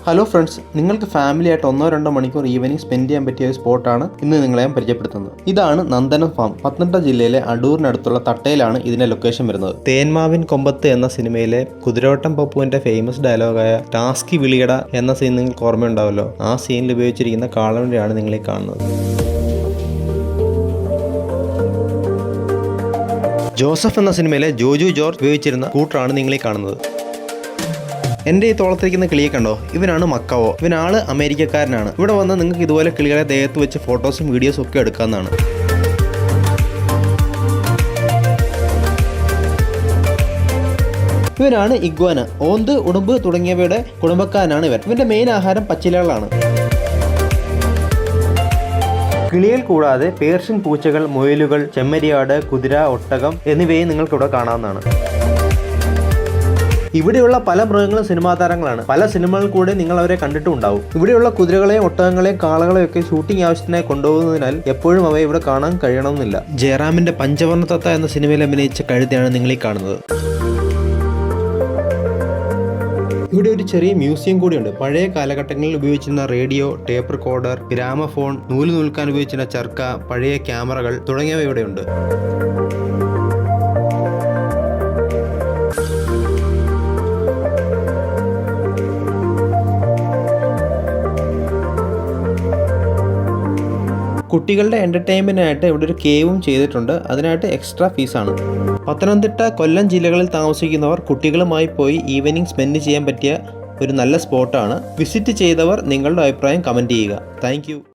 Hello friends, നിങ്ങൾക്ക് family ആയിട്ട് 1-2 മണിക്കൂർ ഈവനിങ് സ്പെൻഡ് ചെയ്യാൻ പറ്റിയ ഒരു സ്പോട്ടാണ് ഇന്ന് നിങ്ങളെ ഞാൻ പരിചയപ്പെടുത്തുന്നത്. ഇതാണ് നന്ദനം ഫാം. പത്തനംതിട്ട ജില്ലയിലെ അടൂരിനടുത്തുള്ള തട്ടയിലാണ് ഇതിന്റെ ലൊക്കേഷൻ വരുന്നത്. തേന്മാവിൻ കൊമ്പത്ത് എന്ന സിനിമയിലെ കുതിരോട്ടം പപ്പുവിന്റെ ഫേമസ് ഡയലോഗായ ടാസ്കി വിളിയട എന്ന സീൻ നിങ്ങൾക്ക് ഓർമ്മയുണ്ടാവല്ലോ. ആ സീനിൽ ഉപയോഗിച്ചിരിക്കുന്ന കാളവണ്ടിയാണ് നിങ്ങളീ കാണുന്നത്. ജോസഫ് എന്ന സിനിമയിലെ ജോജു ജോർജ് ഉപയോഗിച്ചിരുന്ന സ്കൂട്ടറാണ് നിങ്ങളീ കാണുന്നത്. എൻ്റെ ഈ തോളത്തിരിക്കുന്ന കിളിയെ കണ്ടോ? ഇവനാണ് മക്കാവോ. ഇവനാള് അമേരിക്കക്കാരനാണ്. ഇവിടെ വന്ന് നിങ്ങൾക്ക് ഇതുപോലെ കിളികളെ ദേഹത്ത് വെച്ച് ഫോട്ടോസും വീഡിയോസും ഒക്കെ എടുക്കാവുന്നതാണ്. ഇവനാണ് ഇഗ്വാന. ഓന്ത്, ഉടുമ്പ് തുടങ്ങിയവയുടെ കുടുംബക്കാരനാണ് ഇവൻ. ഇവന്റെ മെയിൻ ആഹാരം പച്ചിലകളാണ്. കിളികൾ കൂടാതെ പേർഷ്യൻ പൂച്ചകൾ, മുയലുകൾ, ചെമ്മരിയാട്, കുതിര, ഒട്ടകം എന്നിവയും നിങ്ങൾക്കിവിടെ കാണാവുന്നതാണ്. ഇവിടെയുള്ള പല മൃഗങ്ങളും സിനിമാ താരങ്ങളാണ്. പല സിനിമകളിൽ കൂടെ നിങ്ങൾ അവരെ കണ്ടിട്ടും ഉണ്ടാവും. ഇവിടെയുള്ള കുതിരകളെയും ഒട്ടകങ്ങളെയും കാളകളെയും ഒക്കെ ഷൂട്ടിംഗ് ആവശ്യത്തിനായി കൊണ്ടുപോകുന്നതിനാൽ എപ്പോഴും അവയെ ഇവിടെ കാണാൻ കഴിയണമെന്നില്ല. ജയറാമിന്റെ പഞ്ചവർണ്ണ തത്ത എന്ന സിനിമയിൽ അഭിനയിച്ച കഴുതയാണ് നിങ്ങൾ ഈ കാണുന്നത്. ഇവിടെ ഒരു ചെറിയ മ്യൂസിയം കൂടിയുണ്ട്. പഴയ കാലഘട്ടങ്ങളിൽ ഉപയോഗിച്ചിരുന്ന റേഡിയോ, ടേപ്പ് റെക്കോർഡർ, ഗ്രാമഫോൺ, നൂല് നൂൽക്കാൻ ഉപയോഗിച്ചിരുന്ന ചർക്ക, പഴയ ക്യാമറകൾ തുടങ്ങിയവ ഇവിടെയുണ്ട്. കുട്ടികളുടെ എൻ്റർടൈൻമെൻറ്റിനായിട്ട് ഇവിടെ ഒരു കേവും ചെയ്തിട്ടുണ്ട്. അതിനായിട്ട് എക്സ്ട്രാ ഫീസാണ്. പത്തനംതിട്ട, കൊല്ലം ജില്ലകളിൽ താമസിക്കുന്നവർ കുട്ടികളുമായി പോയി ഈവനിങ് സ്പെൻഡ് ചെയ്യാൻ പറ്റിയ ഒരു നല്ല സ്പോട്ടാണ്. വിസിറ്റ് ചെയ്തവർ നിങ്ങളുടെ അഭിപ്രായം കമൻറ്റ് ചെയ്യുക. താങ്ക്